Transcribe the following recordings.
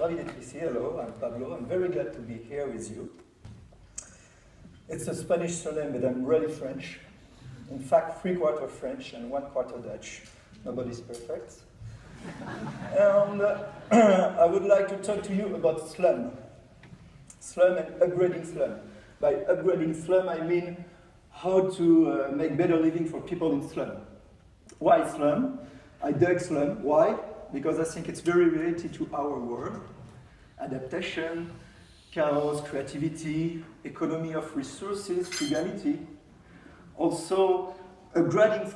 ici. Hello, I'm Pablo. I'm very glad to be here with you. It's a Spanish surname, but I'm really French. In fact, 3/4 French and 1/4 Dutch. Nobody's perfect. And I would like to talk to you about slum. Slum and upgrading slum. By upgrading slum, I mean how to make better living for people in slum. Why slum? I dug slum. Why? Because I think it's very related to our world. Adaptation, chaos, creativity, economy of resources, frugality. Also, upgrading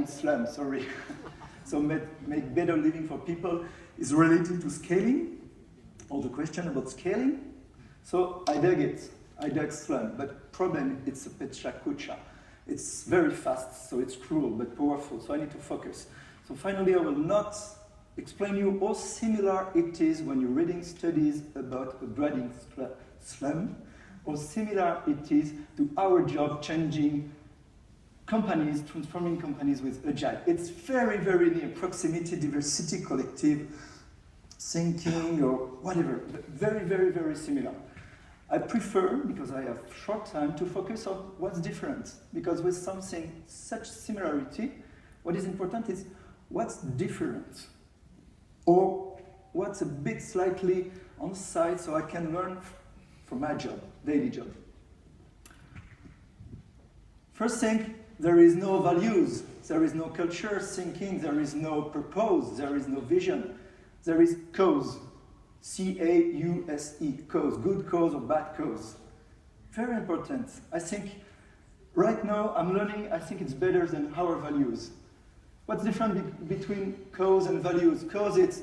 slum, sorry. So make better living for people is related to scaling, or the question about scaling. So I dug it. I dug slum, but problem, it's a pecha kucha. It's very fast, so it's cruel but powerful, so I need to focus. So finally, I will not explain you how similar it is when you're reading studies about upgrading slum, how similar it is to our job changing companies, transforming companies with agile. It's very, very near proximity, diversity, collective thinking, or whatever. Very, very, very similar. I prefer, because I have short time, to focus on what's different. Because with something such similarity, what is important is what's different, or what's a bit slightly on the side so I can learn from my job, daily job. First thing, there is no values, there is no culture thinking, there is no purpose, there is no vision. There is cause, C-A-U-S-E, cause, good cause or bad cause. Very important. I think right now I'm learning, I think it's better than our values. What's different between cause and values? Cause, it's,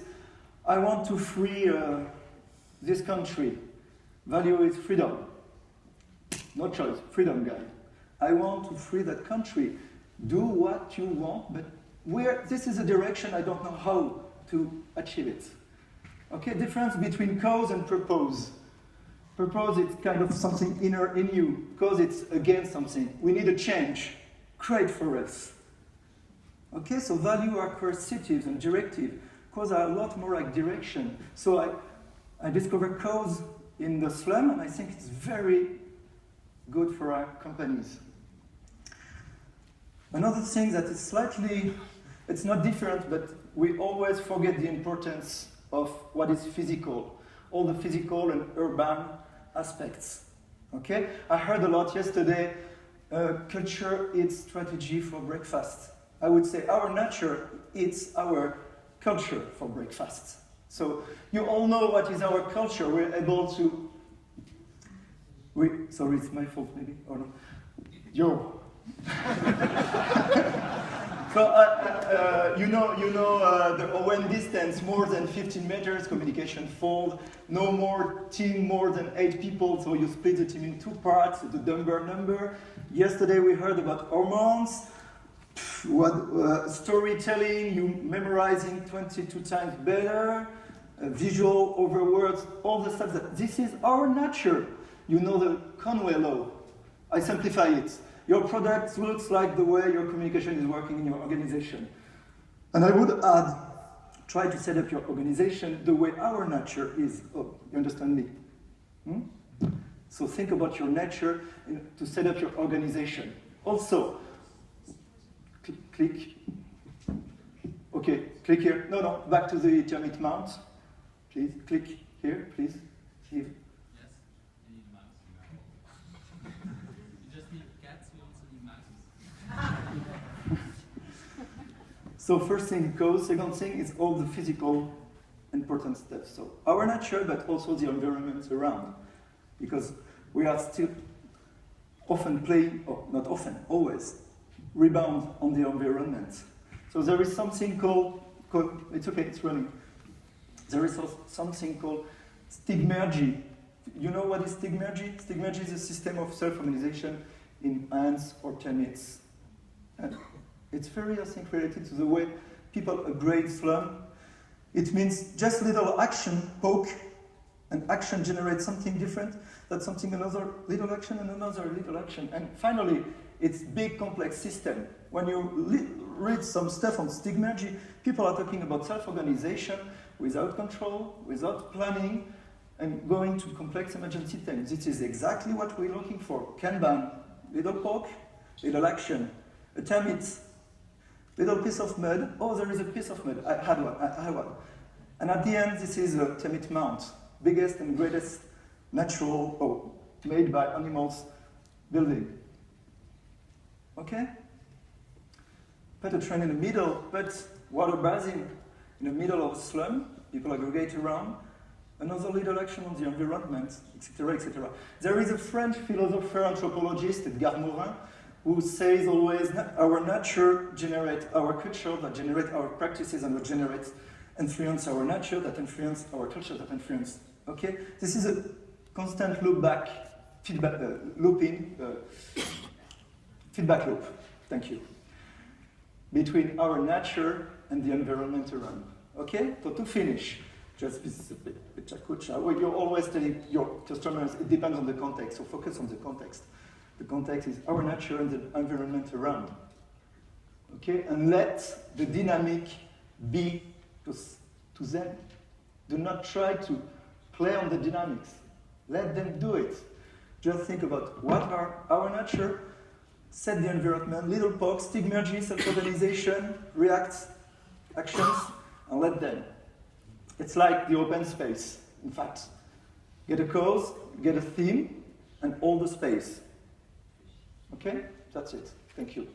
I want to free this country. Value is freedom. No choice, freedom, guy. I want to free that country. Do what you want, but where, this is a direction, I don't know how to achieve it. Okay, difference between cause and purpose. Purpose, it's kind of something inner in you. Cause, it's against something. We need a change. Create for us. Okay, so value are coercitive and directive. Cause are a lot more like direction. So I discovered cause in the slum, and I think it's very good for our companies. Another thing that is slightly, it's not different, but we always forget the importance of what is physical, all the physical and urban aspects. Okay? I heard a lot yesterday, culture eats strategy for breakfast. I would say our nature eats our culture for breakfast. So you all know what is our culture. We're able to... sorry, it's my fault maybe, or no? Yo. So you know the OM distance, more than 15 meters, communication fold, no more team more than 8 people, so you split the team in 2 parts, the number. Yesterday we heard about hormones, storytelling, you memorizing 22 times better, visual over words, all the stuff that this is our nature. You know the Conway law. I simplify it. Your product looks like the way your communication is working in your organization. And I would add, try to set up your organization the way our nature is. Oh, you understand me? So think about your nature to set up your organization. Also, click. Okay, click here. No, back to the termite mount. Please, click here, please. Here. So first thing cause, second thing is all the physical important stuff. So our nature, but also the environment around. Because we are still often playing, or not often, always, rebound on the environment. So there is something called it's okay, it's running. There is something called stigmergy. You know what is stigmergy? Stigmergy is a system of self-organization in ants or termites. And it's very, I think, related to the way people upgrade slum. It means just little action, poke, and action generates something different, that's something another little action and another little action. And finally, it's big complex system. When you read some stuff on stigmergy, people are talking about self-organization without control, without planning, and going to complex emergency things. This is exactly what we're looking for. Kanban, little pork, little action. A termite, little piece of mud. Oh, there is a piece of mud. I had one. And at the end, this is a termite mount, biggest and greatest natural, made by animals building. Okay? Put a train in the middle, put water basin in the middle of a slum, people aggregate around, another little action on the environment, etc., etc. There is a French philosopher, anthropologist, Edgar Morin, who says always, our nature generates our culture, that generate our practices, and that generates influence our nature, that influence our culture, that influence. Okay? This is a constant loop back, feedback loop. Thank you. Between our nature and the environment around. Okay? So to finish, just this you're always telling your customers, it depends on the context, so focus on the context. The context is our nature and the environment around. Okay? And let the dynamic be to them. Do not try to play on the dynamics. Let them do it. Just think about what are our nature, set the environment, little pox, stigmergy, self-organization, reacts, actions, and let them. It's like the open space, in fact. Get a cause, get a theme, and all the space. Okay? That's it. Thank you.